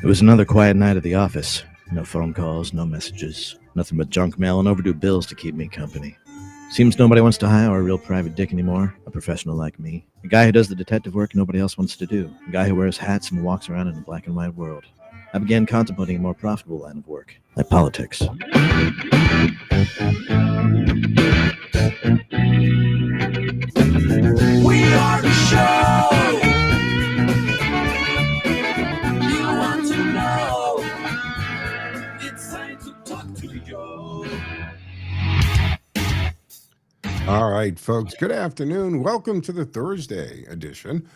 It was another quiet night at the office. No phone calls, no messages, nothing but junk mail and overdue bills to keep me company. Seems nobody wants to hire a real private dick anymore, a professional like me. A guy who does the detective work nobody else wants to do. A guy who wears hats and walks around in a black and white world. I began contemplating a more profitable line of work, like politics. We are the show you want to know. It's time to talk to you. All right, folks, good afternoon. Welcome to the Thursday edition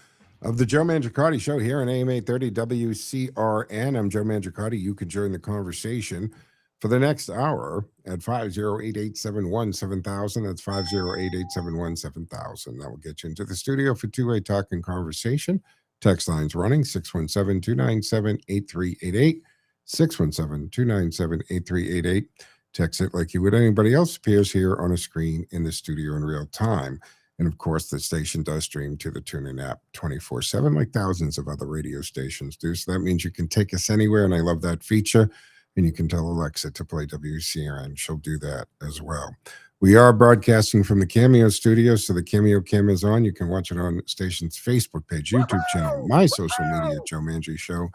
of the Joe Mangiacotti Show here on AM 830 WCRN. I'm Joe Mangiacotti. You can join the conversation for the next hour at 508-871-7000. That's 508-871-7000. That will get you into the studio for two-way talk and conversation. Text lines running 617-297-8388, 617-297-8388. Text it like you would anybody else. Appears here on a screen in the studio in real time. And of course, the station does stream to the TuneIn app 24/7, like thousands of other radio stations do. So that means you can take us anywhere, and I love that feature. And you can tell Alexa to play WCRN. She'll do that as well. We are broadcasting from the Cameo studio, so the Cameo cam is on. You can watch it on the station's Facebook page, YouTube channel, my social media, Joe Mangi Show.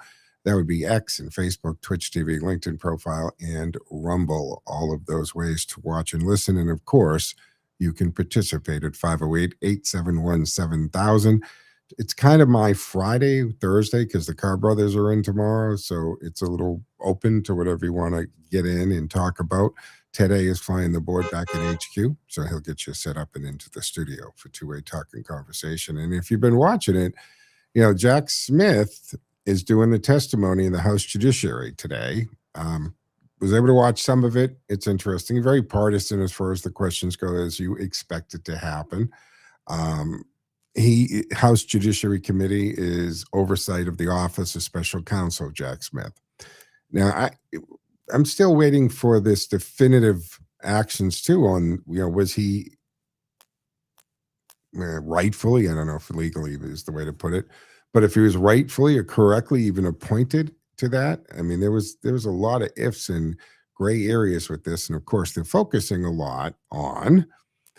That would be X and Facebook, Twitch TV, LinkedIn profile, and Rumble. All of those ways to watch and listen. And of course, you can participate at 508-871-7000. It's kind of my Friday, Thursday, because the Carr brothers are in tomorrow. So it's a little open to whatever you want to get in and talk about. Ted A is flying the board back at HQ. So he'll get you set up and into the studio for two-way talk and conversation. And if you've been watching it, you know, Jack Smith is doing the testimony in the House Judiciary today. Was able to watch some of it. It's interesting. Very partisan as far as the questions go, as you expect it to happen. House Judiciary Committee is oversight of the Office of Special Counsel, Jack Smith. Now, I'm still waiting for this definitive actions too on, you know, was he rightfully, I don't know if legally is the way to put it, but if he was rightfully or correctly even appointed to that. I mean, there was a lot of ifs and gray areas with this. And of course, they're focusing a lot on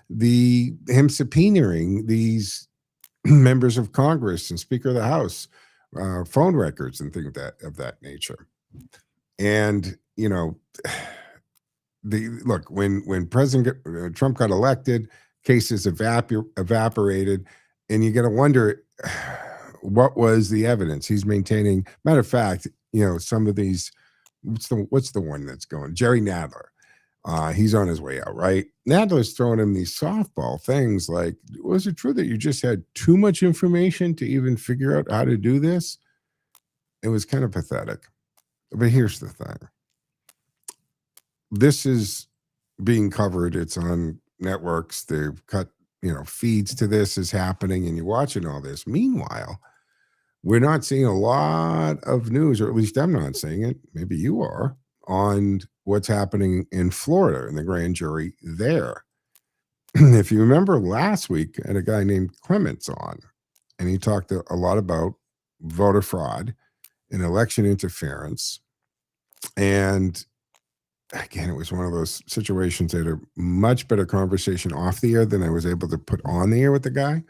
him subpoenaing these members of Congress and Speaker of the House, phone records and things of that nature. And, you know, when President Trump got elected, cases evaporated, and you got to wonder, what was the evidence? He's maintaining, matter of fact, you know, some of these, what's the one that's going? Jerry Nadler. He's on his way out, right? Nadler's throwing him these softball things like, was it true that you just had too much information to even figure out how to do this? It was kind of pathetic. But here's the thing. This is being covered. It's on networks. They've cut, you know, feeds to this is happening, and you're watching all this. Meanwhile, we're not seeing a lot of news, or at least I'm not seeing it. Maybe you are, on what's happening in Florida and the grand jury there. If you remember last week, I had a guy named Clements on, and he talked a lot about voter fraud and election interference. And again, it was one of those situations that had a much better conversation off the air than I was able to put on the air with the guy.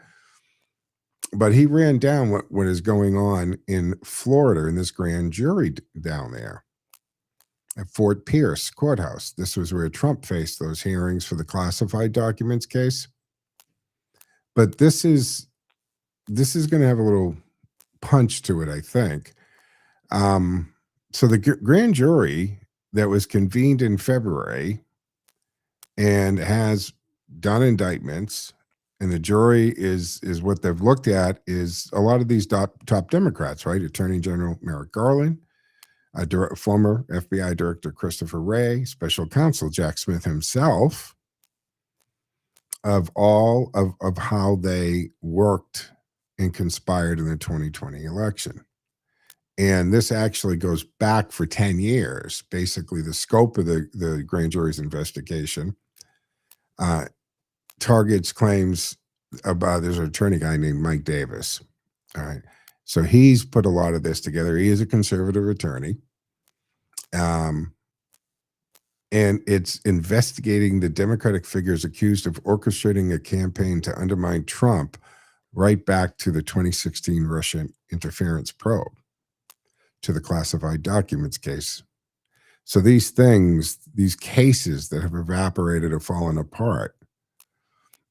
But he ran down what is going on in Florida in this grand jury down there at Fort Pierce Courthouse. This was where Trump faced those hearings for the classified documents case. But this is going to have a little punch to it, I think. So the grand jury that was convened in February and has done indictments, and the jury is what they've looked at is a lot of these top Democrats, right? Attorney General Merrick Garland, former FBI Director Christopher Wray, Special Counsel Jack Smith himself, of all of how they worked and conspired in the 2020 election. And this actually goes back for 10 years. Basically, the scope of the grand jury's investigation targets claims about, there's an attorney guy named Mike Davis. All right. So he's put a lot of this together. He is a conservative attorney. And it's investigating the Democratic figures accused of orchestrating a campaign to undermine Trump right back to the 2016 Russian interference probe, to the classified documents case. So these things, these cases that have evaporated or fallen apart,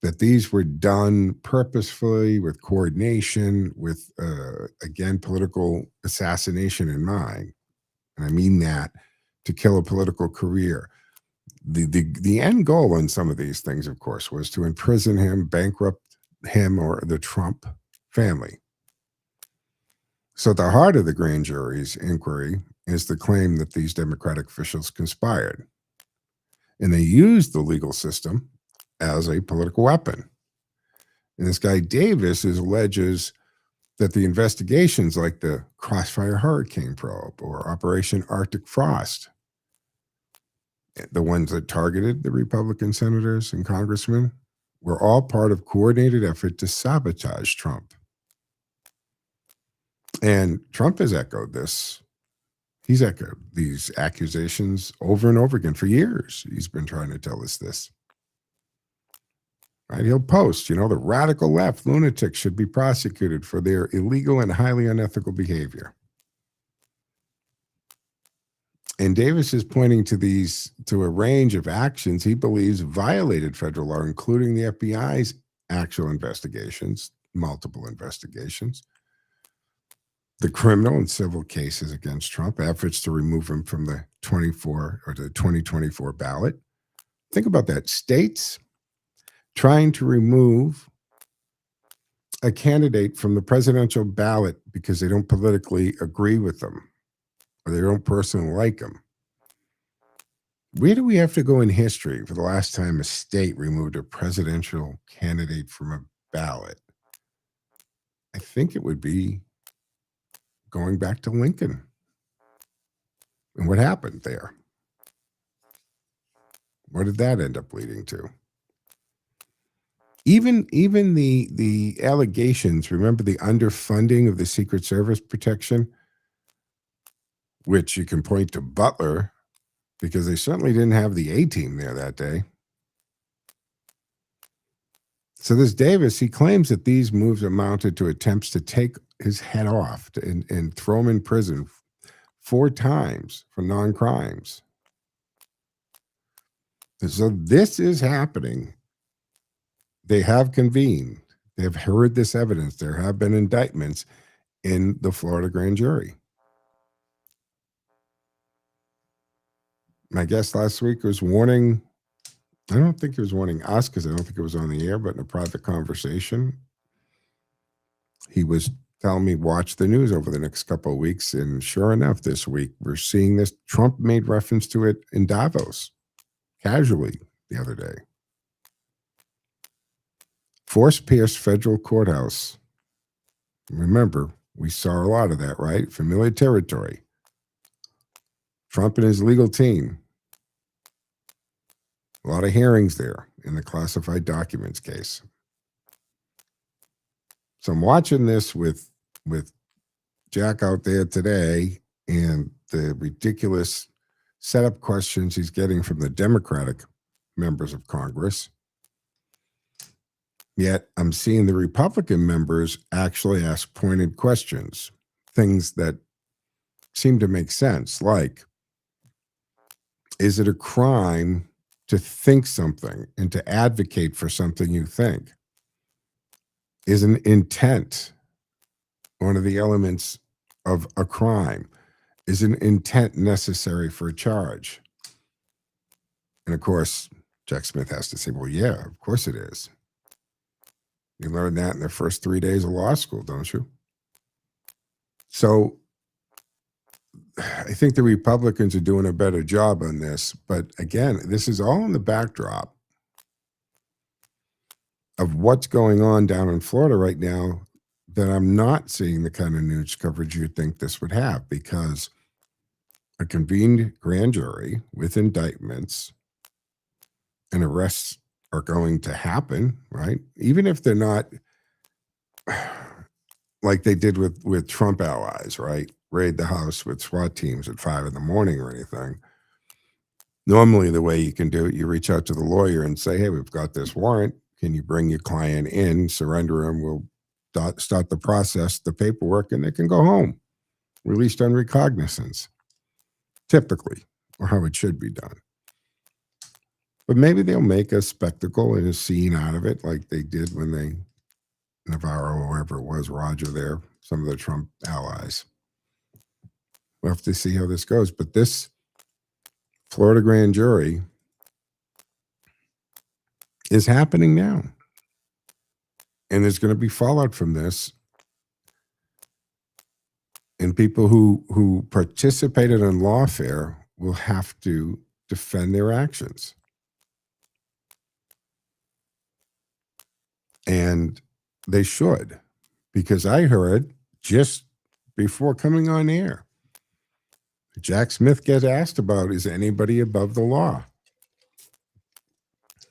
that these were done purposefully with coordination, with, again, political assassination in mind. And I mean that, to kill a political career. The end goal in some of these things, of course, was to imprison him, bankrupt him or the Trump family. So at the heart of the grand jury's inquiry is the claim that these Democratic officials conspired. And they used the legal system as a political weapon. And this guy Davis alleges that the investigations like the Crossfire Hurricane Probe or Operation Arctic Frost, the ones that targeted the Republican senators and congressmen, were all part of coordinated effort to sabotage Trump. And Trump has echoed this. He's echoed these accusations over and over again for years. He's been trying to tell us this. Right? He'll post, the radical left lunatics should be prosecuted for their illegal and highly unethical behavior. And Davis is pointing to a range of actions he believes violated federal law, including the FBI's actual investigations, multiple investigations, the criminal and civil cases against Trump, efforts to remove him from the 2024 ballot. Think about that. States trying to remove a candidate from the presidential ballot because they don't politically agree with them or they don't personally like them. Where do we have to go in history for the last time a state removed a presidential candidate from a ballot? I think it would be going back to Lincoln. And what happened there? What did that end up leading to? Even the allegations, remember the underfunding of the Secret Service protection, which you can point to Butler, because they certainly didn't have the A-team there that day. So this Davis, he claims that these moves amounted to attempts to take his head off and throw him in prison 4 times for non-crimes. So this is happening. They have convened. They have heard this evidence. There have been indictments in the Florida grand jury. My guest last week was warning, I don't think he was warning us because I don't think it was on the air, but in a private conversation, he was telling me, watch the news over the next couple of weeks. And sure enough, this week, we're seeing this. Trump made reference to it in Davos casually the other day. Force-pierced federal courthouse. Remember, we saw a lot of that, right? Familiar territory. Trump and his legal team. A lot of hearings there in the classified documents case. So I'm watching this with Jack out there today and the ridiculous setup questions he's getting from the Democratic members of Congress. Yet I'm seeing the Republican members actually ask pointed questions, things that seem to make sense, like, is it a crime to think something and to advocate for something you think? Is an intent one of the elements of a crime? Is an intent necessary for a charge? And of course, Jack Smith has to say, well, yeah, of course it is. You learn that in the first 3 days of law school, don't you? So I think the Republicans are doing a better job on this. But again, this is all in the backdrop of what's going on down in Florida right now, that I'm not seeing the kind of news coverage you'd think this would have, because a convened grand jury with indictments and arrests are going to happen, right? Even if they're not like they did with Trump allies, right? Raid the house with SWAT teams at 5 a.m. or anything. Normally, the way you can do it, you reach out to the lawyer and say, hey, we've got this warrant. Can you bring your client in, surrender him? We'll start the process, the paperwork, and they can go home, released on recognizance, typically, or how it should be done. But maybe they'll make a spectacle and a scene out of it like they did when they, Navarro, or whoever it was, Roger there, some of the Trump allies. We'll have to see how this goes. But this Florida grand jury is happening now. And there's going to be fallout from this. And people who participated in lawfare will have to defend their actions. And they should, because I heard just before coming on air, Jack Smith gets asked about, is anybody above the law?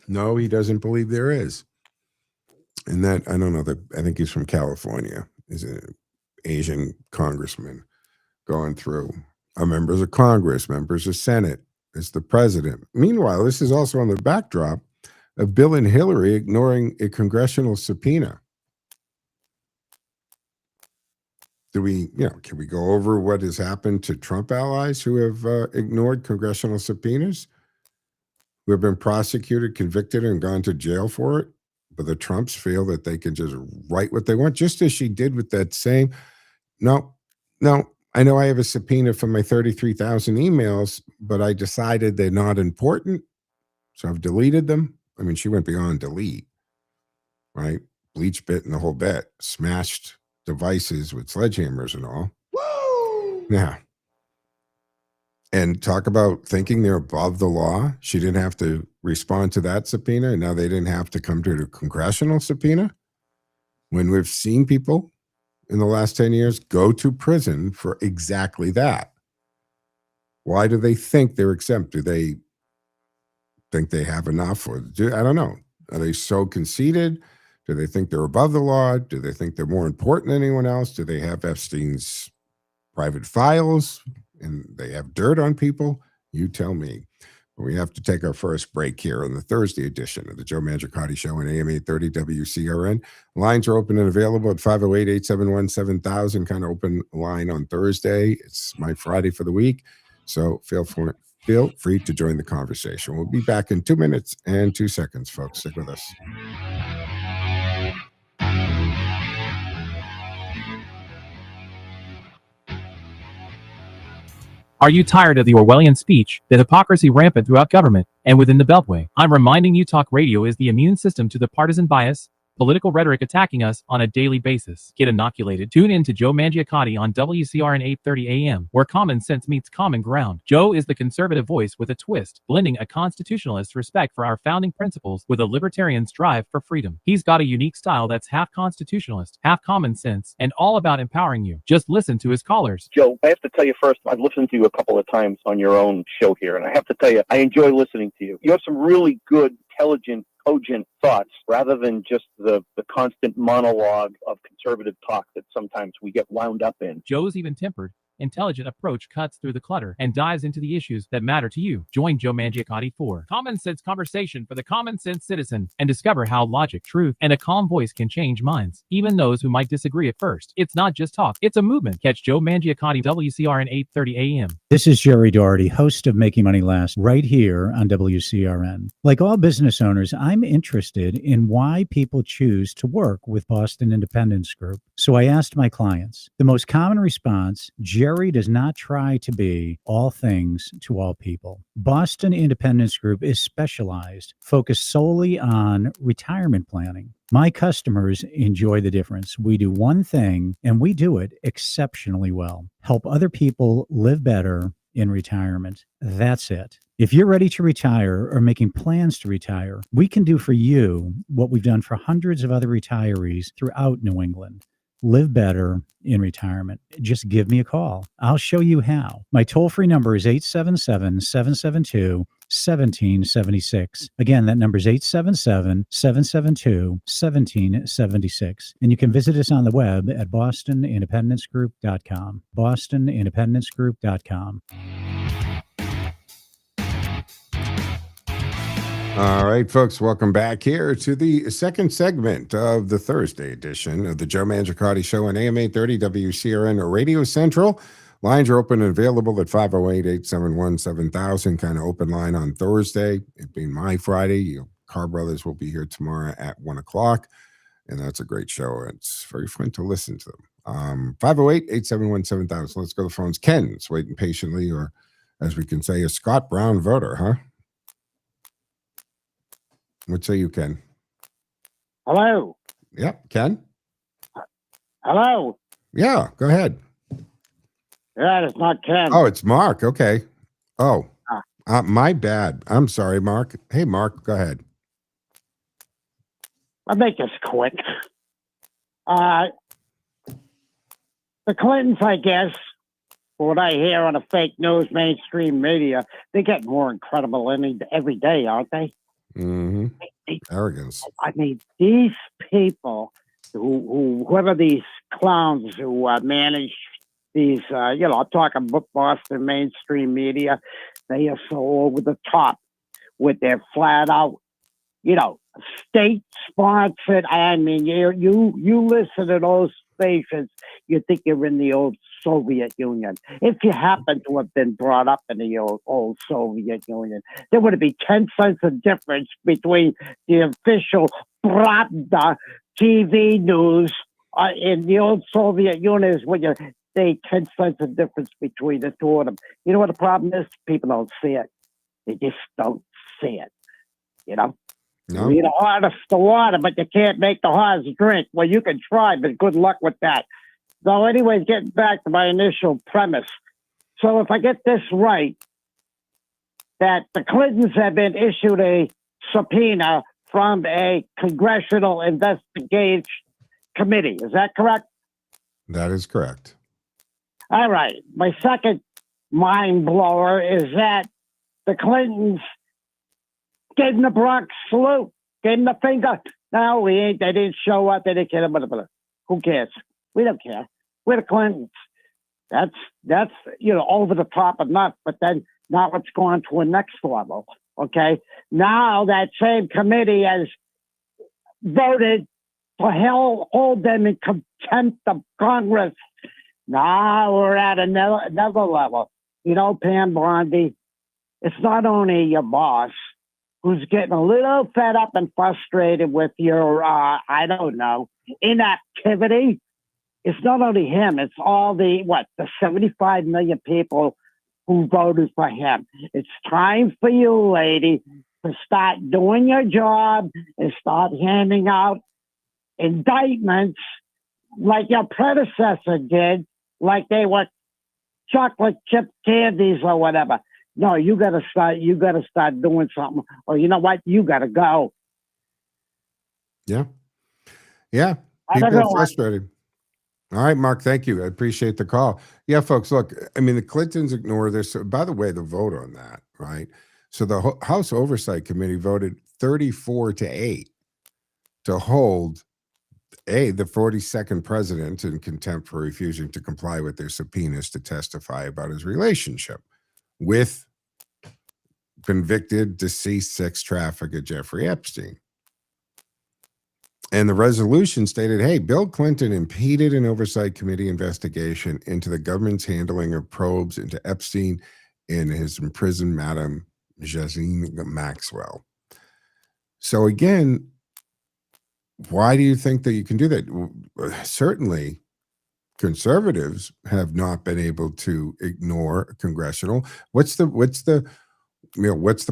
No, he doesn't believe there is. And that, I don't know, I think he's from California. He's an Asian congressman going through members of Congress, members of Senate, as the president. Meanwhile, this is also on the backdrop of Bill and Hillary ignoring a congressional subpoena. Can we go over what has happened to Trump allies who have ignored congressional subpoenas, who have been prosecuted, convicted, and gone to jail for it? But the Trumps feel that they can just write what they want, just as she did with that same. No, I know I have a subpoena for my 33,000 emails, but I decided they're not important, so I've deleted them. I mean, she went beyond delete, right? Bleach bit and the whole bit, smashed devices with sledgehammers and all. Woo! Yeah. And talk about thinking they're above the law. She didn't have to respond to that subpoena, and now they didn't have to come to the congressional subpoena. When we've seen people in the last 10 years go to prison for exactly that. Why do they think they're exempt? Do they think they have enough? I don't know. Are they so conceited? Do they think they're above the law? Do they think they're more important than anyone else? Do they have Epstein's private files and they have dirt on people? You tell me. But we have to take our first break here on the Thursday edition of the Joe Mangiacotti Show on AM 830 WCRN. Lines are open and available at 508-871-7000, kind of open line on Thursday. It's my Friday for the week, so feel free to join the conversation. We'll be back in 2 minutes and 2 seconds, folks. Stick with us. Are you tired of the Orwellian speech, the hypocrisy rampant throughout government, and within the Beltway? I'm reminding you talk radio is the immune system to the partisan bias, political rhetoric attacking us on a daily basis. Get inoculated. Tune in to Joe Mangiacotti on WCRN 830 AM, where common sense meets common ground. Joe is the conservative voice with a twist, blending a constitutionalist respect for our founding principles with a libertarian's drive for freedom. He's got a unique style that's half constitutionalist, half common sense, and all about empowering you. Just listen to his callers. Joe, I have to tell you first, I've listened to you a couple of times on your own show here, and I have to tell you, I enjoy listening to you. You have some really good, intelligent, cogent thoughts rather than just the constant monologue of conservative talk that sometimes we get wound up in. Joe's even-tempered, intelligent approach cuts through the clutter and dives into the issues that matter to you. Join Joe Mangiacotti for Common Sense Conversation for the Common Sense Citizen and discover how logic, truth, and a calm voice can change minds, even those who might disagree at first. It's not just talk, it's a movement. Catch Joe Mangiacotti, WCRN 830 AM. This is Jerry Doherty, host of Making Money Last, right here on WCRN. Like all business owners, I'm interested in why people choose to work with Boston Independence Group. So I asked my clients. The most common response, Jerry does not try to be all things to all people. Boston Independence Group is specialized, focused solely on retirement planning. My customers enjoy the difference. We do one thing, and we do it exceptionally well. Help other people live better in retirement. That's it. If you're ready to retire or making plans to retire, we can do for you what we've done for hundreds of other retirees throughout New England. Live better in retirement. Just give me a call. I'll show you how. My toll-free number is 877-772 1776. Again, that number is 877-772-1776. And you can visit us on the web at bostonindependencegroup.com. bostonindependencegroup.com. All right, folks, welcome back here to the second segment of the Thursday edition of the Joe Mangiacotti Show on AM 830 WCRN Radio Central. Lines are open and available at 508-871-7000, kind of open line on Thursday. It being my Friday, Car Brothers will be here tomorrow at 1 o'clock, and that's a great show. It's very fun to listen to them. 508-871-7000. Let's go to the phones. Ken's waiting patiently, or as we can say, a Scott Brown voter, huh? What say you, Ken? Hello. Yep, Ken? Hello. Yeah, go ahead. Yeah, it's not Ken. Oh, it's Mark. Okay. Oh, my bad. I'm sorry, Mark. Hey, Mark, go ahead. I'll make this quick. The Clintons, I guess, for what I hear on the fake news, mainstream media, they get more incredible every day, aren't they? Mm-hmm. Arrogance. I mean, these people, whoever these clowns who manage these, I'm talking Boston mainstream media, they are so over the top with their flat out, state sponsored. I mean, you listen to those stations, you think you're in the old Soviet Union. If you happen to have been brought up in the old Soviet Union, there would be 10 cents of difference between the official Pravda TV news in the old Soviet Union is when you say 10 cents of difference between the two of them. You know what the problem is? People don't see it. They just don't see it. No. Read the hardest the water, but you can't make the horse drink. Well, you can try, but good luck with that. So anyways, getting back to my initial premise. So if I get this right, that the Clintons have been issued a subpoena from a congressional investigation committee. Is that correct? That is correct. All right. My second mind blower is that the Clintons gave them the Bronx salute, gave them the finger. No, we ain't. They didn't show up. They didn't care. Who cares? We don't care. We're the Clintons. That's over the top enough. But then now it's gone to a next level. Okay. Now that same committee has voted to hold them in contempt of Congress. Now we're at another level. Pam Bondi, it's not only your boss who's getting a little fed up and frustrated with your, inactivity. It's not only him, it's all the 75 million people who voted for him. It's time for you, lady, to start doing your job and start handing out indictments like your predecessor did, like they were chocolate chip candies or whatever. No, you gotta start doing something. Or you know what? You gotta go. Yeah. Yeah. People are frustrated. All right, Mark, thank you. I appreciate the call. Yeah, folks, look, I mean, the Clintons ignore this. By the way, the vote on that, right? So the House Oversight Committee voted 34-8 to hold the 42nd president in contempt for refusing to comply with their subpoenas to testify about his relationship with convicted deceased sex trafficker Jeffrey Epstein. And the resolution stated, hey, Bill Clinton impeded an oversight committee investigation into the government's handling of probes into Epstein and his imprisoned Madam Ghislaine Maxwell. So again, why do you think that you can do that? Certainly, conservatives have not been able to ignore congressional. What's the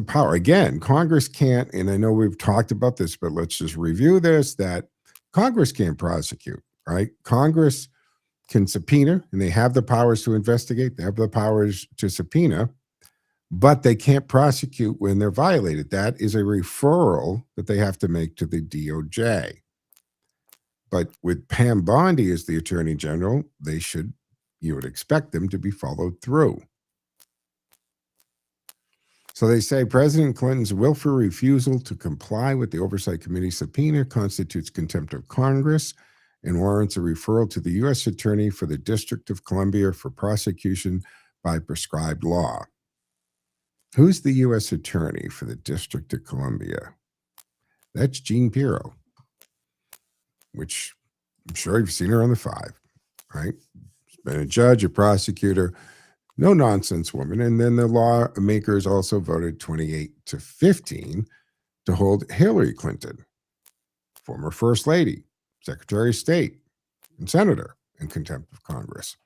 power? Again, Congress can't, and I know we've talked about this, but let's just review this, that Congress can't prosecute, right? Congress can subpoena, and they have the powers to investigate. They have the powers to subpoena, but they can't prosecute when they're violated. That is a referral that they have to make to the DOJ. But with Pam Bondi as the Attorney General, you would expect them to be followed through. So they say President Clinton's willful refusal to comply with the Oversight Committee subpoena constitutes contempt of Congress and warrants a referral to the U.S. Attorney for the District of Columbia for prosecution by prescribed law. Who's the U.S. Attorney for the District of Columbia? That's Jean Pirro, which I'm sure you've seen her on the Five, right? She's been a judge, a prosecutor, no nonsense woman. And then the lawmakers also voted 28-15 to hold Hillary Clinton, former First Lady, Secretary of State, and Senator, in contempt of Congress.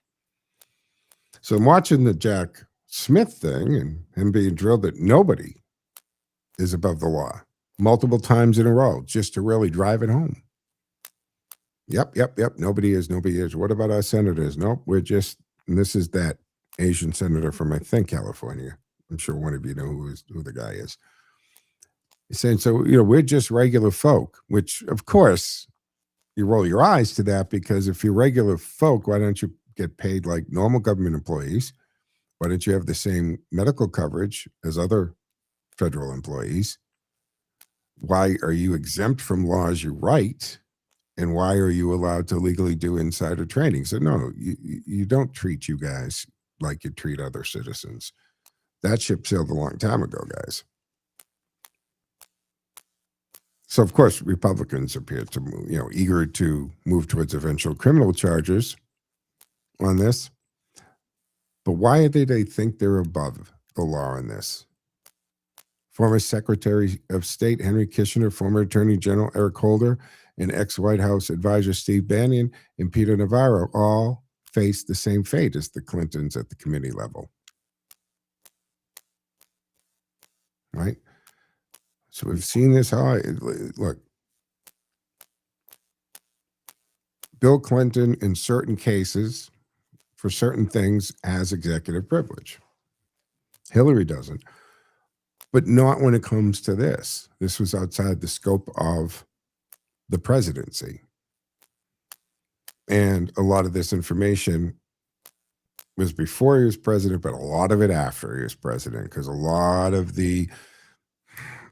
So I'm watching the Jack Smith thing and him being drilled that nobody is above the law multiple times in a row just to really drive it home. Yep. Nobody is. What about our senators? Nope, we're just, and this is that Asian senator from, I think, California. I'm sure one of you know who the guy is. He's saying, so, we're just regular folk, which, of course, you roll your eyes to that because if you're regular folk, why don't you get paid like normal government employees? Why don't you have the same medical coverage as other federal employees? Why are you exempt from laws you write? And why are you allowed to legally do insider trading? So no, you don't treat you guys like you treat other citizens. That ship sailed a long time ago, guys. So of course, Republicans appear to move, eager to move towards eventual criminal charges on this. But why do they think they're above the law on this? Former Secretary of State Henry Kissinger, former Attorney General Eric Holder, and ex-White House advisor Steve Bannon and Peter Navarro all face the same fate as the Clintons at the committee level. Right? So we've seen this. Look, Bill Clinton, in certain cases, for certain things, has executive privilege. Hillary doesn't. But not when it comes to this. This was outside the scope of the presidency. And a lot of this information was before he was president, but a lot of it after he was president, because a lot of the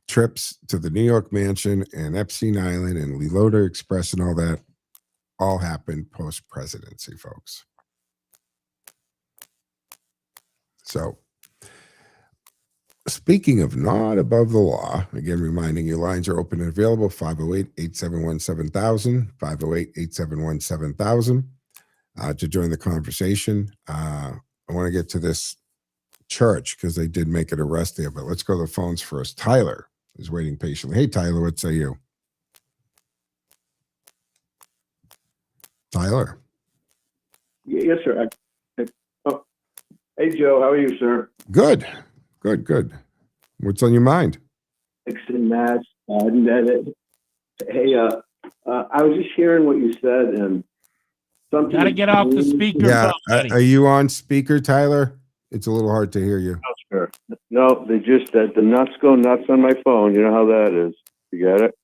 trips to the New York mansion and Epstein Island and Leloda Express and all that all happened post-presidency, folks. So, speaking of not above the law, again, reminding you, lines are open and available, 508-871-7000, 508-871-7000, to join the conversation. I want to get to this church because they did make an arrest there, but let's go to the phones first. Tyler is waiting patiently. Hey, Tyler, what say you? Tyler. Yes, sir. Hey, Joe, how are you, sir? Good. What's on your mind? Excellent, Matt. Hey, I was just hearing what you said, and something. Gotta get off the speaker. Yeah, phone, are you on speaker, Tyler? It's a little hard to hear you. Oh, sure. No, they just the nuts go nuts on my phone. You know how that is. You get it?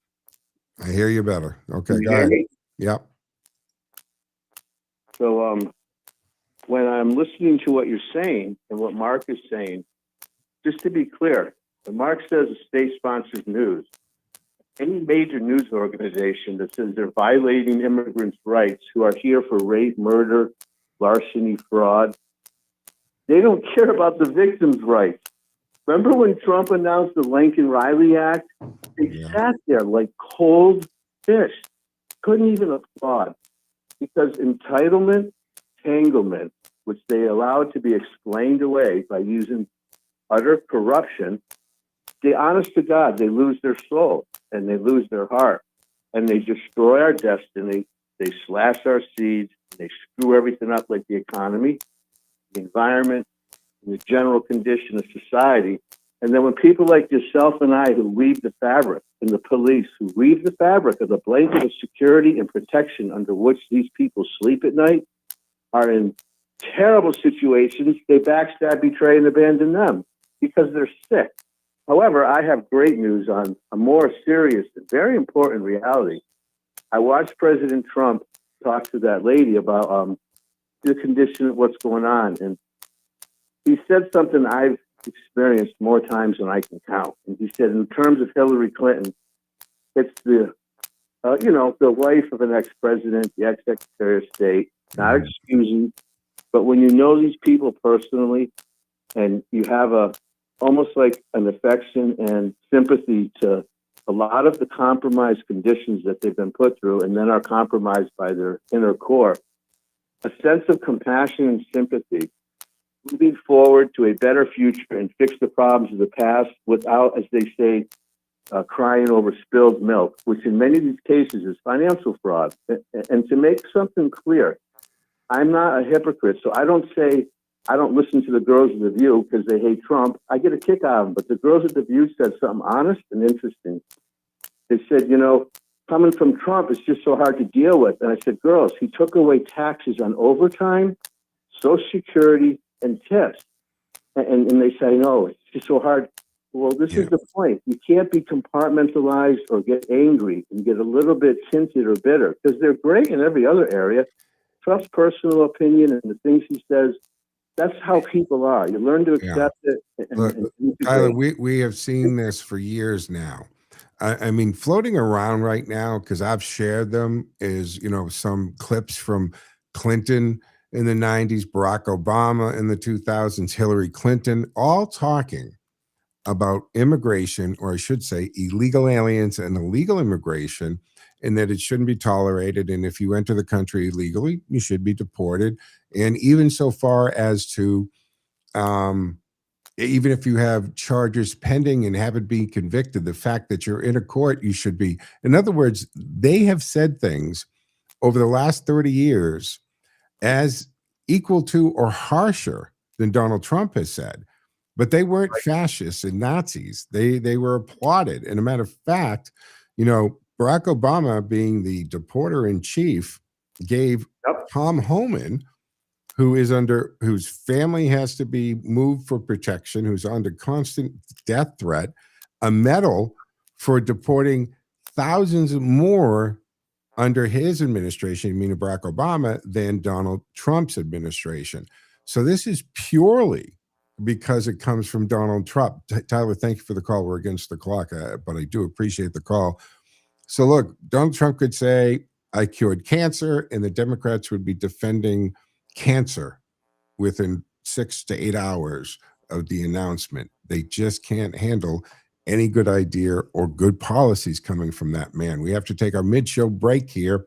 I hear you better. Okay, You go hear ahead. me? Yep. So, when I'm listening to what you're saying and what Mark is saying, just to be clear, when Mark says a state-sponsored news, any major news organization that says they're violating immigrants' rights who are here for rape, murder, larceny, fraud, they don't care about the victims' rights. Remember when Trump announced the Lincoln Riley Act? They sat there like cold fish, couldn't even applaud, because entitlement, entanglement, which they allowed to be explained away by using utter corruption, they, honest to God, they lose their soul and they lose their heart and they destroy our destiny. They slash our seeds. They screw everything up, like the economy, the environment, and the general condition of society. And then when people like yourself and I, who weave the fabric, and the police, who weave the fabric of the blanket of security and protection under which these people sleep at night, are in terrible situations, they backstab, betray, and abandon them because they're sick. However, I have great news on a more serious and very important reality. I watched President Trump talk to that lady about the condition of what's going on, and he said something I've experienced more times than I can count. And he said, in terms of Hillary Clinton, it's the the wife of an ex-president, the ex-secretary of state, not excusing, but when you know these people personally and you have almost like an affection and sympathy to a lot of the compromised conditions that they've been put through and then are compromised by their inner core, a sense of compassion and sympathy, moving forward to a better future and fix the problems of the past without, as they say, crying over spilled milk, which in many of these cases is financial fraud. And to make something clear, I'm not a hypocrite, so I don't listen to the girls of The View because they hate Trump. I get a kick out of them, but the girls of The View said something honest and interesting. They said, coming from Trump, it's just so hard to deal with. And I said, girls, he took away taxes on overtime, Social Security, and tips. And they say, no, it's just so hard. Well, this is the point. You can't be compartmentalized or get angry and get a little bit tinted or bitter because they're great in every other area. Trust personal opinion and the things he says. That's how people are. You learn to accept it. Look, Tyler, we have seen this for years now. I mean, floating around right now, because I've shared them, is, some clips from Clinton in the 90s, Barack Obama in the 2000s, Hillary Clinton, all talking about immigration, or I should say illegal aliens and illegal immigration, and that it shouldn't be tolerated. And if you enter the country illegally, you should be deported. And even so far as to, even if you have charges pending and haven't been convicted, the fact that you're in a court, you should be. In other words, they have said things over the last 30 years as equal to or harsher than Donald Trump has said. But they weren't fascists and Nazis. They were applauded. And a matter of fact, Barack Obama, being the deporter in chief, gave Tom Homan, whose family has to be moved for protection, who's under constant death threat, a medal for deporting thousands more under his administration, meaning Barack Obama, than Donald Trump's administration. So this is purely because it comes from Donald Trump. Tyler, thank you for the call. We're against the clock, but I do appreciate the call. So look, Donald Trump could say, I cured cancer, and the Democrats would be defending cancer within 6 to 8 hours of the announcement. They just can't handle any good idea or good policies coming from that man. We have to take our mid-show break here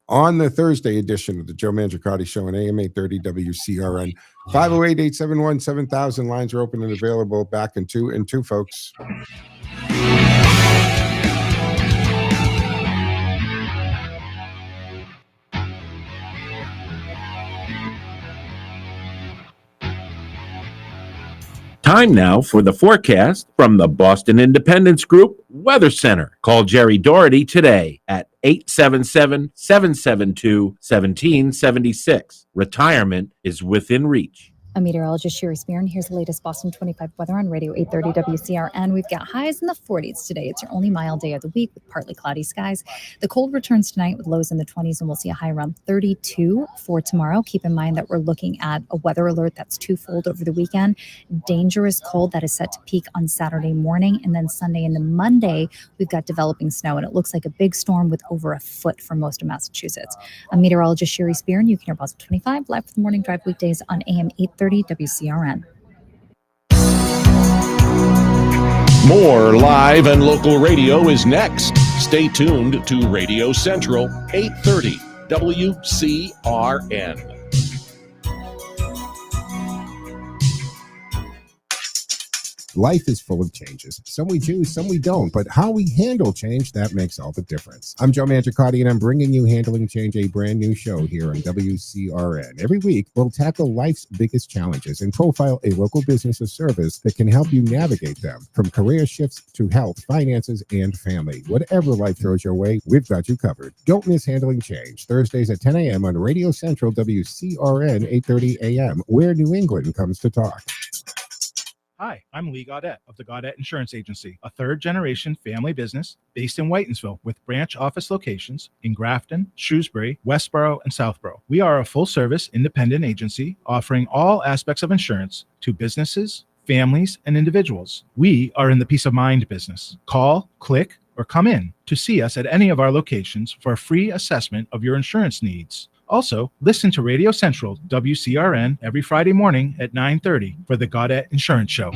on the Thursday edition of the Joe Mangiacotti Show on AM 830 WCRN. 508-871-7000. Lines are open and available. Back in two, folks. Time now for the forecast from the Boston Independence Group Weather Center. Call Jerry Doherty today at 877-772-1776. Retirement is within reach. I'm meteorologist Sherry Spearn. Here's the latest Boston 25 weather on Radio 830 WCRN. We've got highs in the 40s today. It's your only mild day of the week with partly cloudy skies. The cold returns tonight with lows in the 20s, and we'll see a high around 32 for tomorrow. Keep in mind that we're looking at a weather alert that's twofold over the weekend. Dangerous cold that is set to peak on Saturday morning, and then Sunday into Monday, we've got developing snow, and it looks like a big storm with over a foot for most of Massachusetts. I'm meteorologist Sherry Spearn. You can hear Boston 25 live for the morning drive weekdays on AM 830 WCRN. More live and local radio is next. Stay tuned to Radio Central 830 WCRN. Life is full of changes. Some we choose, some we don't. But how we handle change, that makes all the difference. I'm Joe Mangiacotti, and I'm bringing you Handling Change, a brand new show here on WCRN. Every week, we'll tackle life's biggest challenges and profile a local business or service that can help you navigate them. From career shifts to health, finances, and family. Whatever life throws your way, we've got you covered. Don't miss Handling Change. Thursdays at 10 a.m. on Radio Central WCRN 830 a.m., where New England comes to talk. Hi, I'm Lee Gaudette of the Gaudette Insurance Agency, a third-generation family business based in Whitensville with branch office locations in Grafton, Shrewsbury, Westboro, and Southborough. We are a full-service independent agency offering all aspects of insurance to businesses, families, and individuals. We are in the peace of mind business. Call, click, or come in to see us at any of our locations for a free assessment of your insurance needs. Also, listen to Radio Central WCRN every Friday morning at 9:30 for the Gaudette Insurance Show.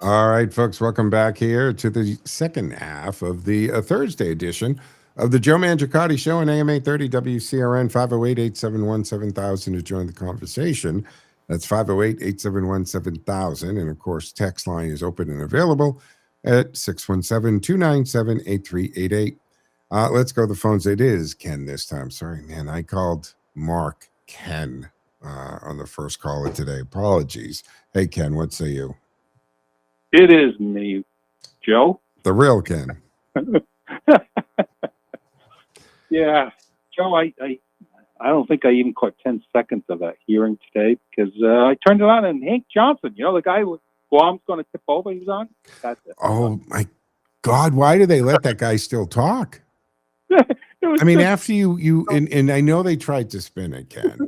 All right, folks, welcome back here to the second half of the Thursday edition of the Joe Mangiacotti Show on AM 830 WCRN, 508-871-7000 to join the conversation. That's 508-871-7000. And, of course, text line is open and available at 617-297-8388. Let's go to the phones. It is Ken this time. Sorry, man. I called Mark Ken on the first call of today. Apologies. Hey, Ken, what say you? It is me, Joe. The real Ken. Yeah, Joe, I don't think I even caught 10 seconds of that hearing today because I turned it on and Hank Johnson, you know, the guy who Guam's going to tip over, he was on. That's it. Oh, my God. Why do they let that guy still talk? I mean, after and I know they tried to spin it, Ken,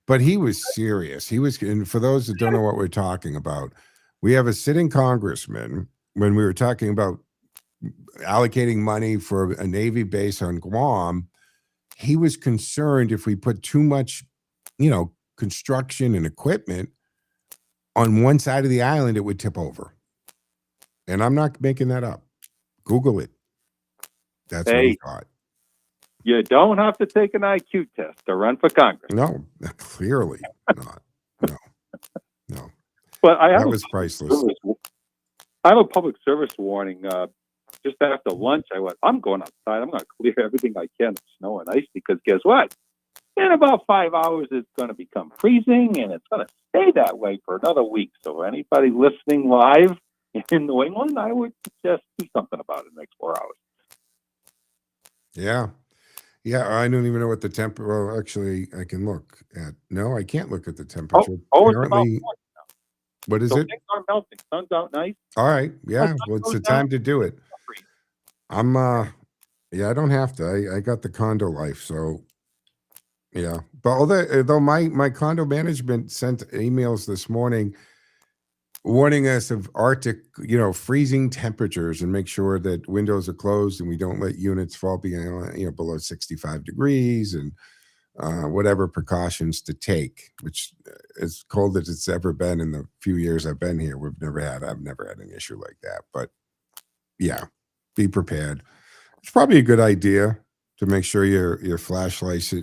but he was serious. He was, and for those that don't know what we're talking about, we have a sitting congressman when we were talking about allocating money for a Navy base on Guam. He was concerned if we put too much, construction and equipment on one side of the island, it would tip over. And I'm not making that up. Google it. That's what he thought. You don't have to take an IQ test to run for Congress. No, clearly not. No. But that was priceless. I have a public service warning. Just after lunch, I went, I'm going outside. I'm going to clear everything I can of snow and ice because guess what? In about 5 hours, it's going to become freezing and it's going to stay that way for another week. So anybody listening live in New England, I would suggest do something about it in the next 4 hours. Yeah. I don't even know what the temperature. Well, actually, I can look at. No, I can't look at the temperature. Apparently, what is it? Things are melting. Sun's out nice. All right. Yeah. Well, it's the time to do it. I don't have to. I got the condo life, so yeah. But although my condo management sent emails this morning warning us of Arctic, freezing temperatures, and make sure that windows are closed and we don't let units fall below 65 degrees, and whatever precautions to take, which as cold as it's ever been in the few years I've been here, I've never had an issue like that. But yeah, be prepared. It's probably a good idea to make sure your flashlights,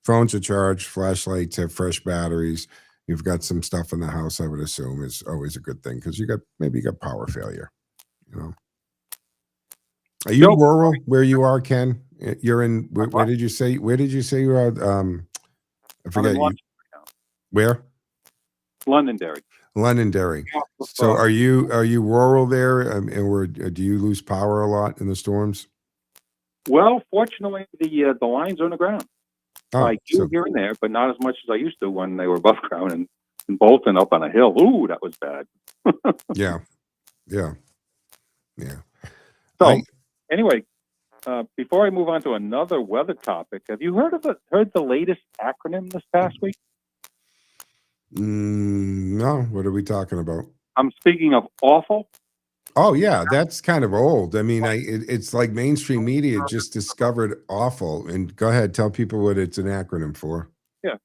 phones are charged, flashlights have fresh batteries. You've got some stuff in the house, I would assume, is always a good thing because you got power failure. Are you rural where you are, Ken? You're in where did you say you are? I forget. Where? Londonderry. Londonderry. So are you rural there, or do you lose power a lot in the storms? Well, fortunately, the lines are on the ground. Oh, I do here and there, but not as much as I used to when they were above ground and Bolton up on a hill. Ooh, that was bad. Yeah. So, anyway, before I move on to another weather topic, have you heard the latest acronym this past week? No. What are we talking about? I'm speaking of awful. Oh yeah, that's kind of old. I mean, it's like mainstream media just discovered awful. And go ahead, tell people what it's an acronym for. Yeah.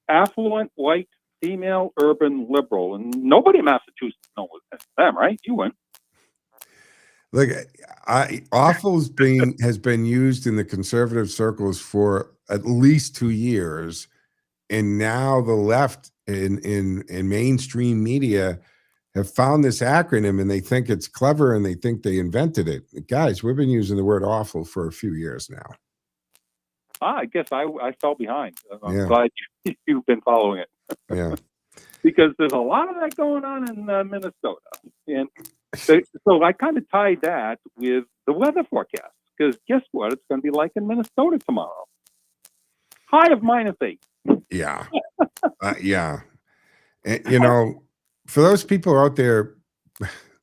Affluent, white, female, urban, liberal, and nobody in Massachusetts knows them, right? You went. Look, awful has been used in the conservative circles for at least 2 years, and now the left in mainstream media have found this acronym and they think it's clever and they think they invented it. Guys, we've been using the word awful for a few years now. I guess I fell behind. I'm glad you've been following it. Yeah. Because there's a lot of that going on in Minnesota. And so I kind of tied that with the weather forecast. Because guess what? It's going to be like in Minnesota tomorrow. High of -8. Yeah. Yeah. And, for those people out there,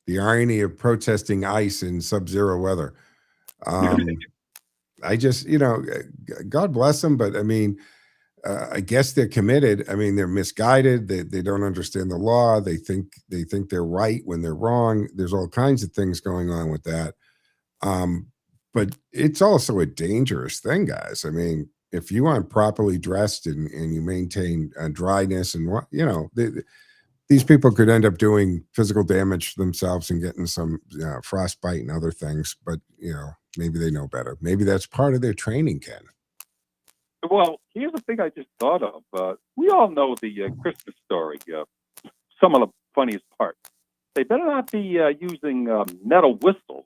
the irony of protesting ice in sub-zero weather. I just, God bless them. But I mean, I guess they're committed. I mean, they're misguided. They don't understand the law. They think they're right when they're wrong. There's all kinds of things going on with that. But it's also a dangerous thing, guys. I mean, if you aren't properly dressed and you maintain dryness and what, you know, these people could end up doing physical damage to themselves and getting some frostbite and other things. But, you know, maybe they know better. Maybe that's part of their training, Ken. Well, here's the thing I just thought of. We all know the Christmas story. Some of the funniest parts. They better not be using metal whistles.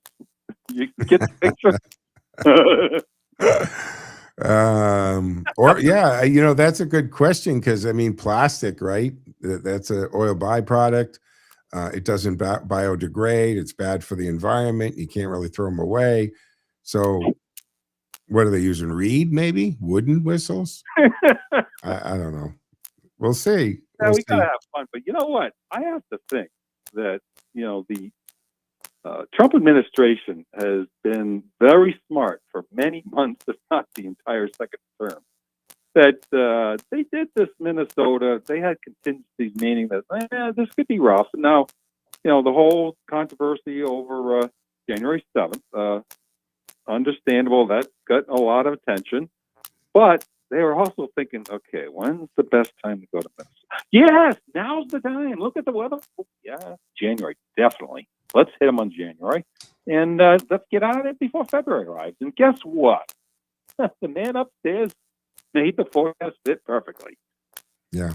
You get the picture? Or yeah, you know, that's a good question because I mean, plastic, right? That's an oil byproduct. It doesn't biodegrade. It's bad for the environment. You can't really throw them away. So, what are they using? Reed, maybe wooden whistles? I don't know. We'll see. Yeah, we gotta have fun. But you know what? I have to think that the Trump administration has been very smart for many months, if not the entire second term. That they did this Minnesota. They had contingencies, meaning that this could be rough. And now, the whole controversy over January 7th, understandable. That got a lot of attention. But they were also thinking, okay, when's the best time to go to Minnesota? Yes, now's the time. Look at the weather. Oh, yeah, January, definitely. Let's hit them on January. And let's get out of it before February arrives. And guess what? The man upstairs made the forecast fit perfectly. Yeah.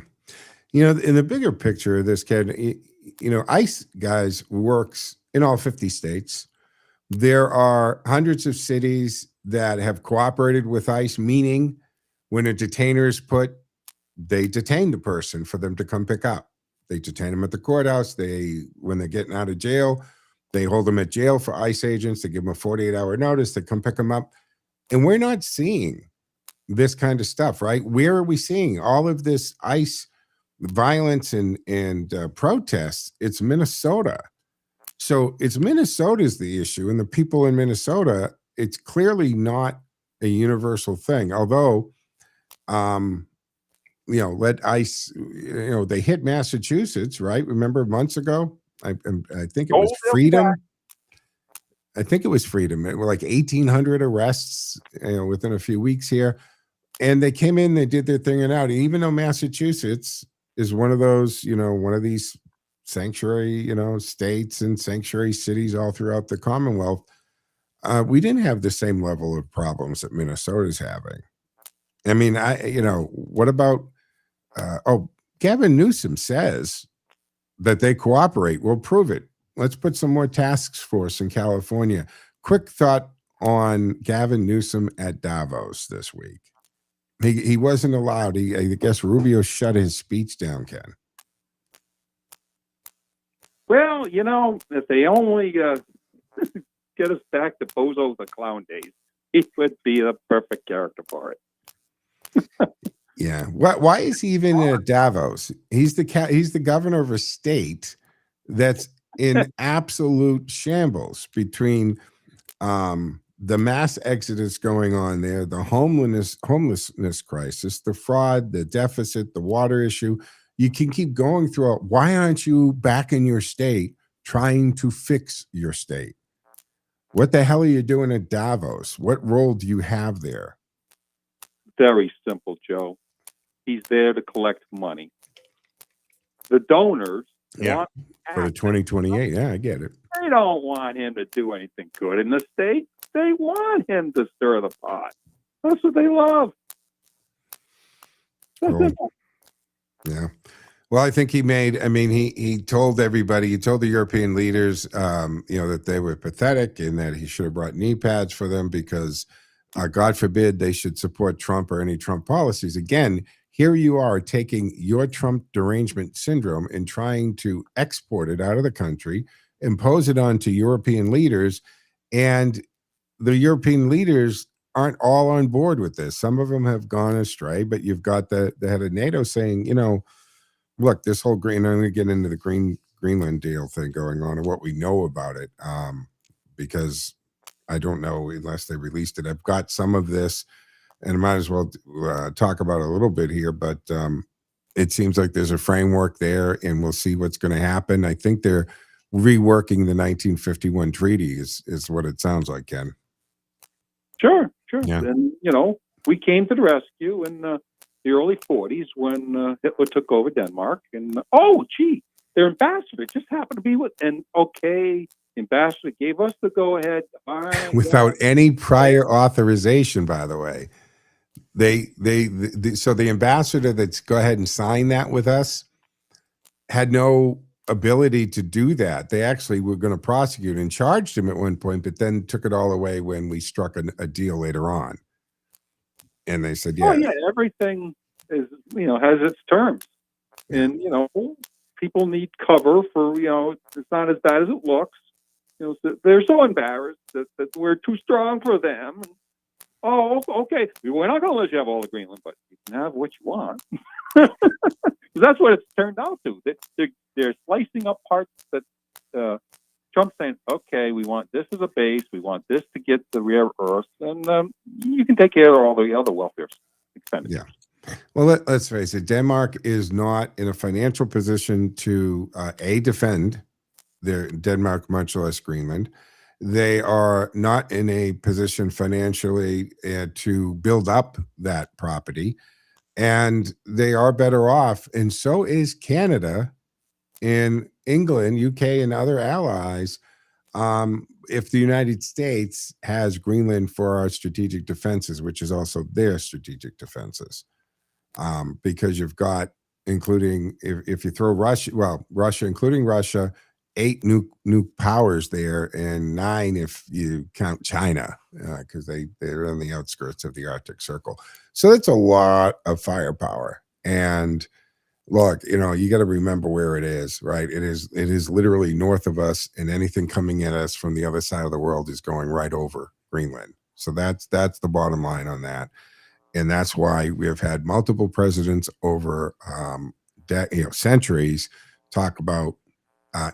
In the bigger picture of this, Ken, ICE, guys, works in all 50 states. There are hundreds of cities that have cooperated with ICE, meaning when a detainer is put, they detain the person for them to come pick up. They detain them at the courthouse. When they're getting out of jail, they hold them at jail for ICE agents. They give them a 48-hour notice. They come pick them up. And we're not seeing this kind of stuff, right? Where are we seeing all of this ICE violence and protests? It's Minnesota. So it's Minnesota's the issue. And the people in Minnesota, it's clearly not a universal thing. Although, let ICE, they hit Massachusetts, right? Remember months ago? I think it was Freedom. I think it was Freedom. It were like 1,800 arrests, within a few weeks here. And they came in, they did their thing and out. And even though Massachusetts is one of those, one of these sanctuary, states and sanctuary cities all throughout the Commonwealth, we didn't have the same level of problems that Minnesota's having. I mean, what about, Gavin Newsom says that they cooperate. We'll prove it. Let's put some more task force in California. Quick thought on Gavin Newsom at Davos this week. He wasn't allowed. I guess Rubio shut his speech down, Ken. Well, if they only get us back to Bozo the Clown days, he would be the perfect character for it. Yeah. Why is he even at Davos? He's the governor of a state that's in absolute shambles between the mass exodus going on there, the homelessness crisis, the fraud, the deficit, the water issue. You can keep going through it. Why aren't you back in your state trying to fix your state? What the hell are you doing at Davos? What role do you have there? Very simple, Joe. He's there to collect money. The donors want for the 2028. Yeah, I get it. They don't want him to do anything good in the state. They want him to stir the pot. That's what they love. Cool. Yeah. Well, I think he told everybody, he told the European leaders, that they were pathetic and that he should have brought knee pads for them because, God forbid, they should support Trump or any Trump policies. Again, here you are taking your Trump derangement syndrome and trying to export it out of the country, impose it onto European leaders, and the European leaders aren't all on board with this. Some of them have gone astray, but you've got the head of NATO saying, look, this whole I'm going to get into the Greenland deal thing going on and what we know about it, because I don't know unless they released it. I've got some of this and I might as well talk about it a little bit here, but it seems like there's a framework there, and we'll see what's going to happen. I think they're reworking the 1951 treaty is what it sounds like, Ken. Sure. Yeah. And, we came to the rescue in the early 40s when Hitler took over Denmark. And, their ambassador just happened to be the ambassador gave us the go-ahead. All right, Without any prior authorization, by the way. So the ambassador that's go ahead and sign that with us had no ability to do that. They actually were going to prosecute and charged him at one point, but then took it all away when we struck a deal later on. And they said, everything is, has its terms. And, people need cover for, it's not as bad as it looks. So they're so embarrassed that we're too strong for them. Oh, okay. We're not going to let you have all the Greenland, but you can have what you want. That's what it's turned out to. They're slicing up parts that Trump's saying, okay, we want this as a base. We want this to get the rare earths, and you can take care of all the other welfare expenditures. Yeah. Well, let's face it. Denmark is not in a financial position to defend Denmark, much less Greenland. They are not in a position financially to build up that property, and they are better off. And so is Canada, and England, UK, and other allies. If the United States has Greenland for our strategic defenses, which is also their strategic defenses. Because you've got, including if you throw Russia, including Russia, 8 nuke powers there, and 9 if you count China, because they're on the outskirts of the Arctic Circle. So that's a lot of firepower. And look, you got to remember where it is, right? It is literally north of us, and anything coming at us from the other side of the world is going right over Greenland. So that's the bottom line on that. And that's why we have had multiple presidents over centuries talk about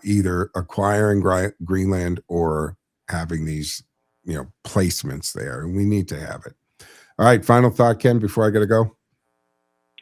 either acquiring Greenland or having these placements there. And we need to have it. All right, final thought, Ken, before I got to go.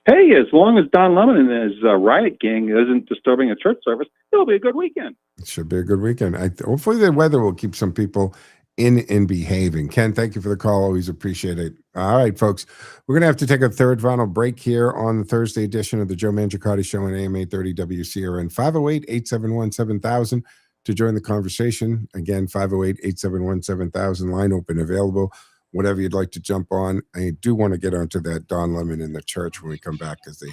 Hey, as long as Don Lemon and his riot gang isn't disturbing a church service, it'll be a good weekend. It should be a good weekend. Hopefully the weather will keep some people in and behaving. Ken, thank you for the call. Always appreciate it. All right, folks, we're going to have to take a third final break here on the Thursday edition of the Joe Mangiacotti Show on AM 830 WCRN. 508-871-7000 to join the conversation. Again, 508-871-7000. Line open, available. Whatever you'd like to jump on. I do want to get onto that Don Lemon in the church when we come back, because they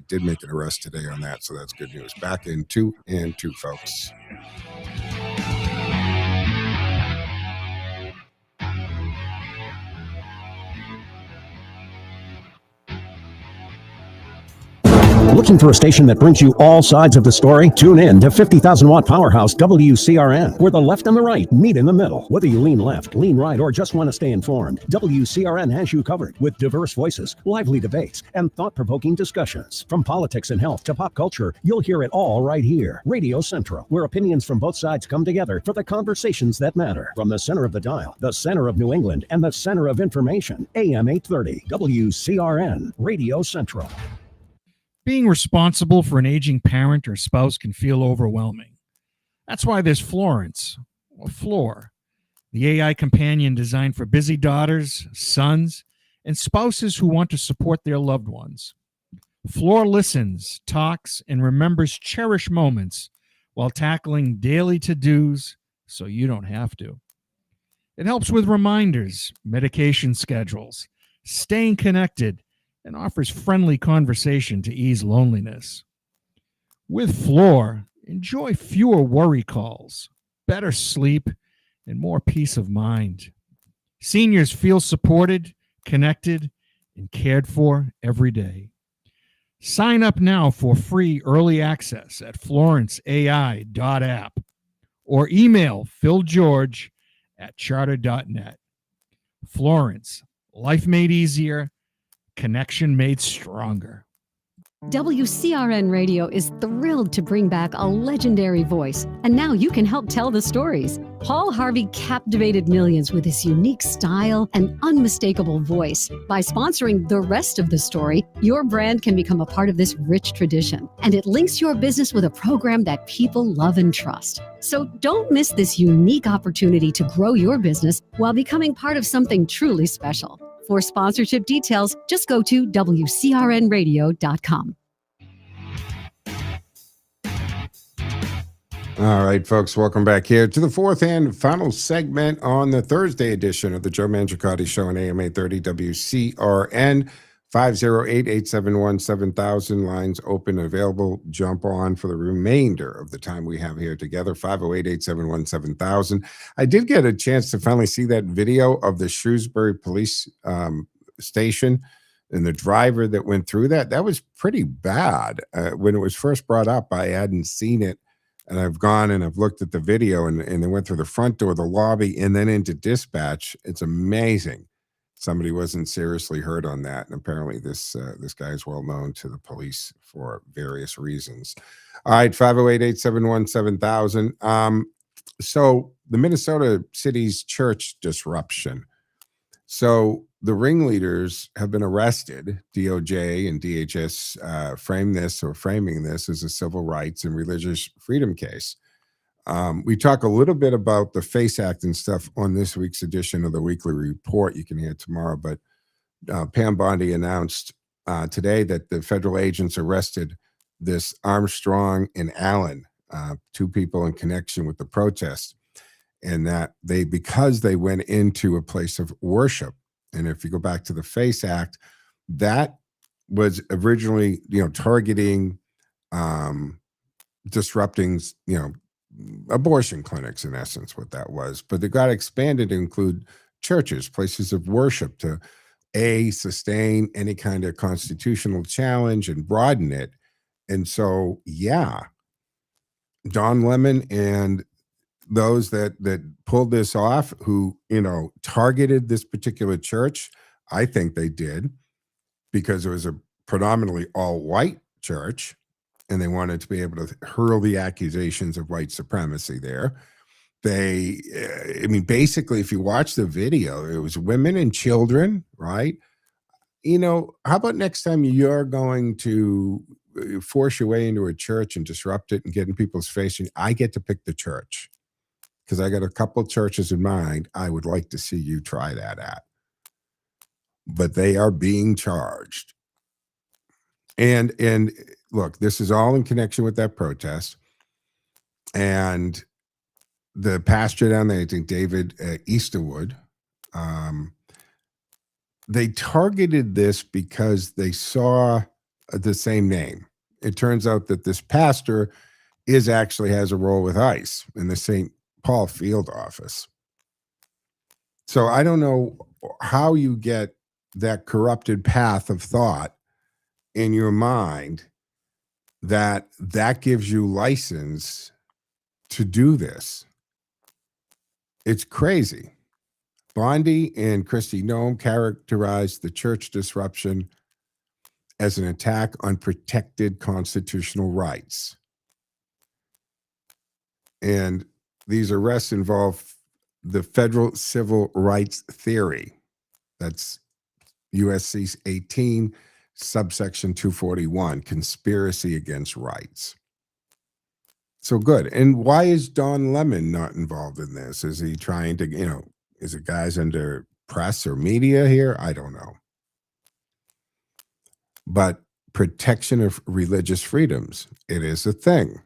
did make an arrest today on that, so that's good news. Back in 2 and 2, folks. Looking for a station that brings you all sides of the story? Tune in to 50,000 watt powerhouse WCRN, where the left and the right meet in the middle. Whether you lean left, lean right, or just want to stay informed, WCRN has you covered with diverse voices, lively debates, and thought-provoking discussions. From politics and health to pop culture, you'll hear it all right here. Radio Central, where opinions from both sides come together for the conversations that matter. From the center of the dial, the center of New England, and the center of information, AM 830, WCRN, Radio Central. Being responsible for an aging parent or spouse can feel overwhelming. That's why there's Florence, or Floor, the AI companion designed for busy daughters, sons, and spouses who want to support their loved ones. Floor listens, talks, and remembers cherished moments while tackling daily to-dos so you don't have to. It helps with reminders, medication schedules, staying connected, and offers friendly conversation to ease loneliness. With Floor, enjoy fewer worry calls, better sleep, and more peace of mind. Seniors feel supported, connected, and cared for every day. Sign up now for free early access at florenceai.app or email philgeorge@charter.net. Florence, life made easier, connection made stronger. WCRN Radio is thrilled to bring back a legendary voice, and now you can help tell the stories. Paul Harvey captivated millions with his unique style and unmistakable voice. By sponsoring the rest of the story, your brand can become a part of this rich tradition, and it links your business with a program that people love and trust. So don't miss this unique opportunity to grow your business while becoming part of something truly special. For sponsorship details, just go to WCRNradio.com. All right, folks, welcome back here to the fourth and final segment on the Thursday edition of the Joe Mangiacotti Show on AM 830 WCRN. 508-871-7000. Lines open and available. Jump on for the remainder of the time we have here together. 508-871-7000. I did get a chance to finally see that video of the Shrewsbury police station and the driver that went through that. That was pretty bad. When it was first brought up, I hadn't seen it. And I've gone and I've looked at the video, and they went through the front door, the lobby, and then into dispatch. It's amazing. Somebody wasn't seriously hurt on that. And apparently this guy is well known to the police for various reasons. All right, 508-871-7000. So the Minnesota City's church disruption. So the ringleaders have been arrested. DOJ and DHS framing this as a civil rights and religious freedom case. We talk a little bit about the FACE Act and stuff on this week's edition of the Weekly Report. You can hear it tomorrow. But Pam Bondi announced today that the federal agents arrested this Armstrong and Allen, two people in connection with the protest, and that because they went into a place of worship. And if you go back to the FACE Act, that was originally, targeting, disrupting, abortion clinics, in essence, what that was. But it got expanded to include churches, places of worship, to sustain any kind of constitutional challenge and broaden it. And so, Don Lemon and those that pulled this off, who, targeted this particular church, I think they did because it was a predominantly all-white church, and they wanted to be able to hurl the accusations of white supremacy there. Basically, if you watch the video, it was women and children, right? How about next time you're going to force your way into a church and disrupt it and get in people's face, and I get to pick the church? Because I got a couple churches in mind I would like to see you try that at. But they are being charged. And look, this is all in connection with that protest. And the pastor down there, I think David Easterwood, they targeted this because they saw the same name. It turns out that this pastor actually has a role with ICE in the St. Paul field office. So I don't know how you get that corrupted path of thought in your mind that gives you license to do this. It's crazy. Bondi and Kristi Noem characterized the church disruption as an attack on protected constitutional rights. And these arrests involve the federal civil rights theory. That's USC 18, subsection 241, conspiracy against rights. So good. And why is Don Lemon not involved in this? Is he trying to, is it guys under press or media here? I don't know. But protection of religious freedoms, it is a thing.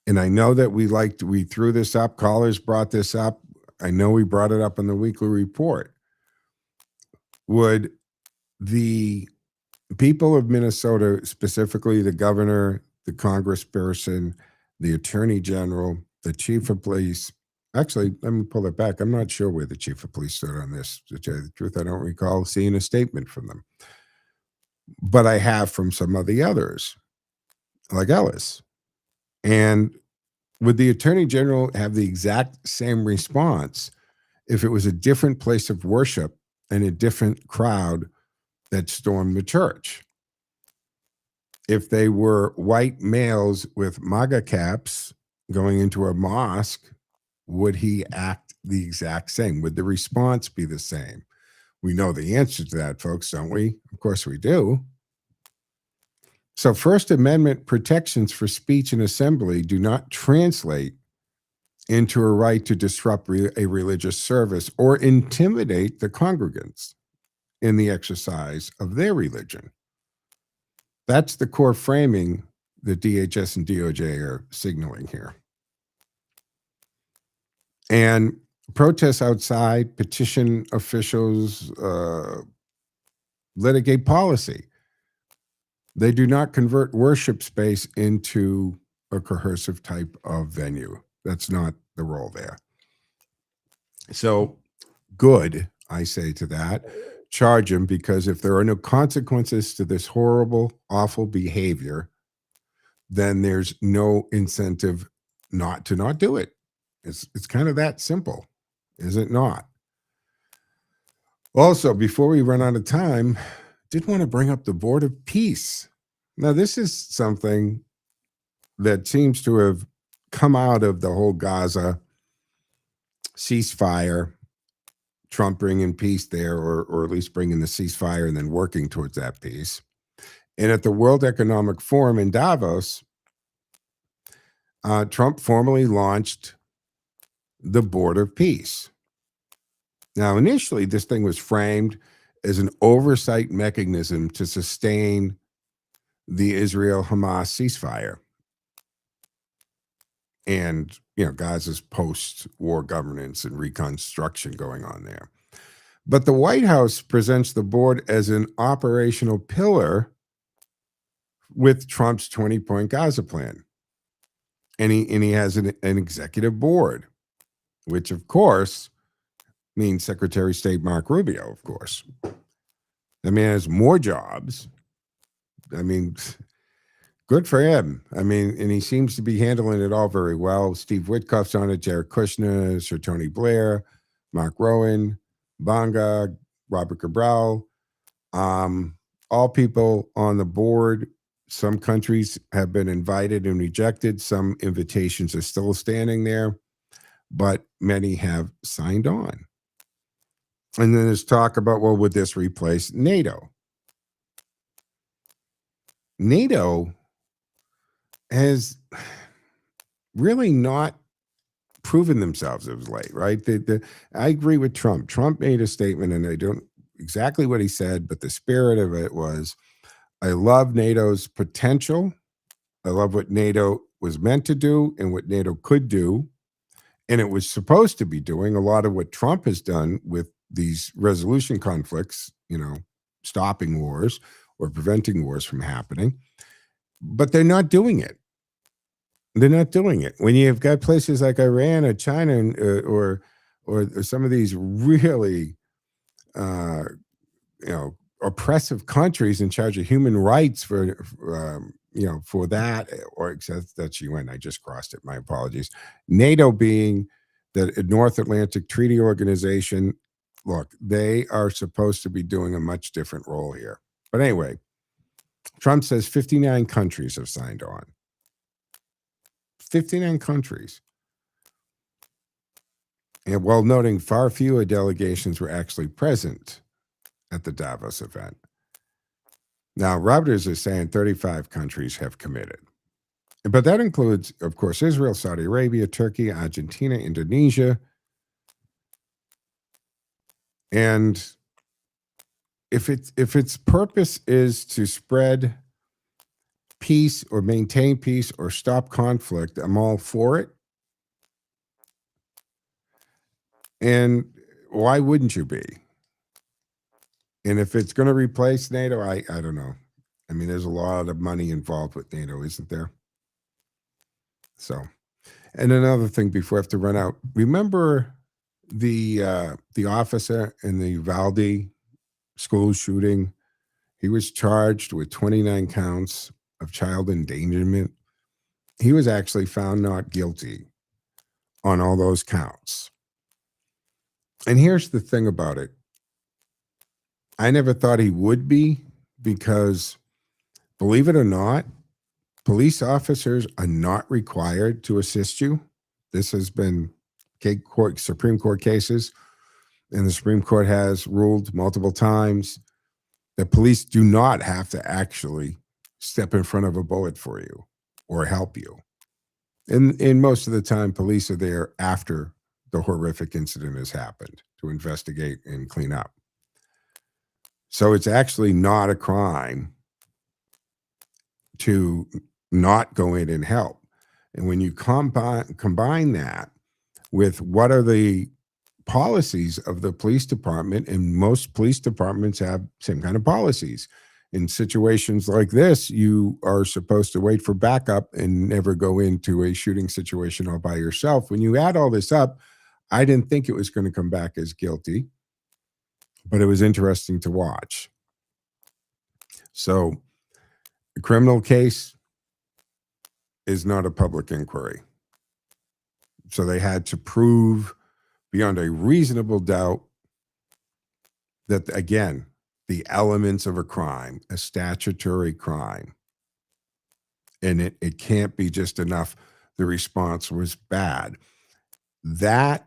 And I know that we threw this up. Callers brought this up. I know we brought it up in the Weekly Report. Would the people of Minnesota, specifically the governor, the congressperson, the attorney general, the chief of police, actually, let me pull it back. I'm not sure where the chief of police stood on this. To tell you the truth, I don't recall seeing a statement from them. But I have from some of the others, like Ellis. And would the attorney general have the exact same response if it was a different place of worship and a different crowd that stormed the church? if they were white males with MAGA caps going into a mosque, would he act the exact same? Would the response be the same? We know the answer to that, folks, don't we? Of course we do. So First Amendment protections for speech and assembly do not translate into a right to disrupt a religious service or intimidate the congregants in the exercise of their religion. That's the core framing that DHS and DOJ are signaling here. And protests outside, petition officials, litigate policy. They do not convert worship space into a coercive type of venue. That's not the role there. So good, I say to that. Charge him, because if there are no consequences to this horrible, awful behavior, then there's no incentive not to not do it. It's kind of that simple, is it not? Also, before we run out of time, did want to bring up the Board of Peace. Now, this is something that seems to have come out of the whole Gaza ceasefire, Trump bringing peace there, or at least bringing the ceasefire and then working towards that peace. And at the World Economic Forum in Davos, Trump formally launched the Board of Peace. Now, initially, this thing was framed as an oversight mechanism to sustain the Israel-Hamas ceasefire and, Gaza's post-war governance and reconstruction going on there. But the White House presents the board as an operational pillar with Trump's 20-point Gaza plan. And he has an executive board, which, of course, means Secretary of State Mark Rubio, of course. The man has more jobs. I mean, good for him. I mean, and he seems to be handling it all very well. Steve Witkoff's on it, Jared Kushner, Sir Tony Blair, Mark Rowan, Banga, Robert Cabral, all people on the board. Some countries have been invited and rejected. Some invitations are still standing there, but many have signed on. And then there's talk about, well, would this replace NATO? NATO has really not proven themselves as late, right? I agree with Trump. Trump made a statement, and I don't exactly what he said, but the spirit of it was, I love NATO's potential. I love what NATO was meant to do and what NATO could do. And it was supposed to be doing a lot of what Trump has done with these resolution conflicts, stopping wars or preventing wars from happening. But they're not doing it. They're not doing it. When you've got places like Iran or China or some of these really, oppressive countries in charge of human rights for that, or except that she went, I just crossed it. My apologies. NATO being the North Atlantic Treaty Organization. Look, they are supposed to be doing a much different role here. But anyway, Trump says 59 countries have signed on. 59 countries. And while noting far fewer delegations were actually present at the Davos event. Now, Reuters is saying 35 countries have committed. But that includes, of course, Israel, Saudi Arabia, Turkey, Argentina, Indonesia. And if its purpose is to spread peace or maintain peace or stop conflict, I'm all for it. And why wouldn't you be? And if it's going to replace NATO, I don't know. I mean, there's a lot of money involved with NATO, isn't there? So, and another thing before I have to run out, remember the officer in the Uvalde school shooting? He was charged with 29 counts of child endangerment. He was actually found not guilty on all those counts. And here's the thing about it. I never thought he would be, because believe it or not, police officers are not required to assist you. This has been Supreme Court cases, and the Supreme Court has ruled multiple times that police do not have to actually step in front of a bullet for you or help you. And most of the time, police are there after the horrific incident has happened to investigate and clean up. So it's actually not a crime to not go in and help. And when you combine that with what are the policies of the police department, and most police departments have same kind of policies. In situations like this, you are supposed to wait for backup and never go into a shooting situation all by yourself. When you add all this up, I didn't think it was going to come back as guilty, but it was interesting to watch. So the criminal case is not a public inquiry. So they had to prove beyond a reasonable doubt that, again, the elements of a crime, a statutory crime, and it can't be just enough the response was bad. That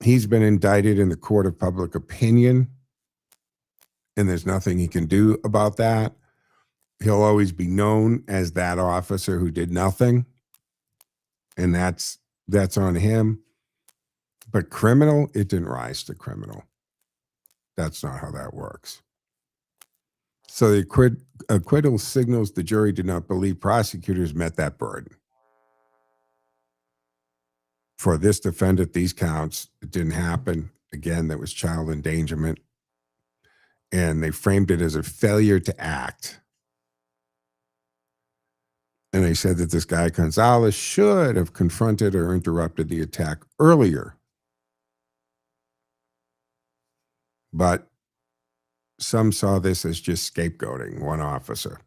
he's been indicted in the court of public opinion, and there's nothing he can do about that. He'll always be known as that officer who did nothing, and that's on him. But criminal, it didn't rise to criminal. That's not how that works. So the acquittal signals the jury did not believe prosecutors met that burden. For this defendant, these counts, it didn't happen. Again, that was child endangerment. And they framed it as a failure to act. And they said that this guy, Gonzalez, should have confronted or interrupted the attack earlier. But some saw this as just scapegoating one officer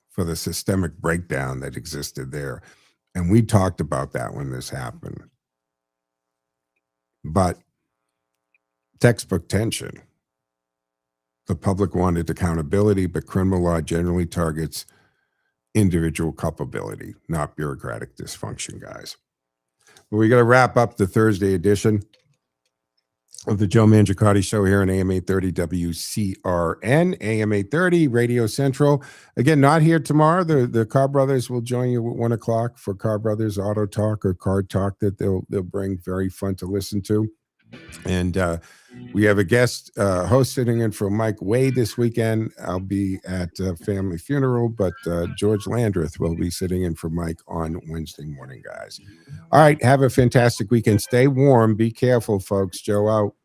for the systemic breakdown that existed there. And we talked about that when this happened. But textbook tension. The public wanted accountability, but criminal law generally targets individual culpability, not bureaucratic dysfunction, guys. But we got to wrap up the Thursday edition of the Joe Mangiacotti Show here on AM 830 WCRN, AM 830 Radio Central. Again, not here tomorrow. The Carr Brothers will join you at 1 o'clock for Carr Brothers Auto Talk or Card Talk that they'll bring. Very fun to listen to. And we have a guest host sitting in for Mike Wade this weekend. I'll be at a family funeral, but George Landreth will be sitting in for Mike on Wednesday morning, guys. All right, have a fantastic weekend. Stay warm. Be careful, folks. Joe out.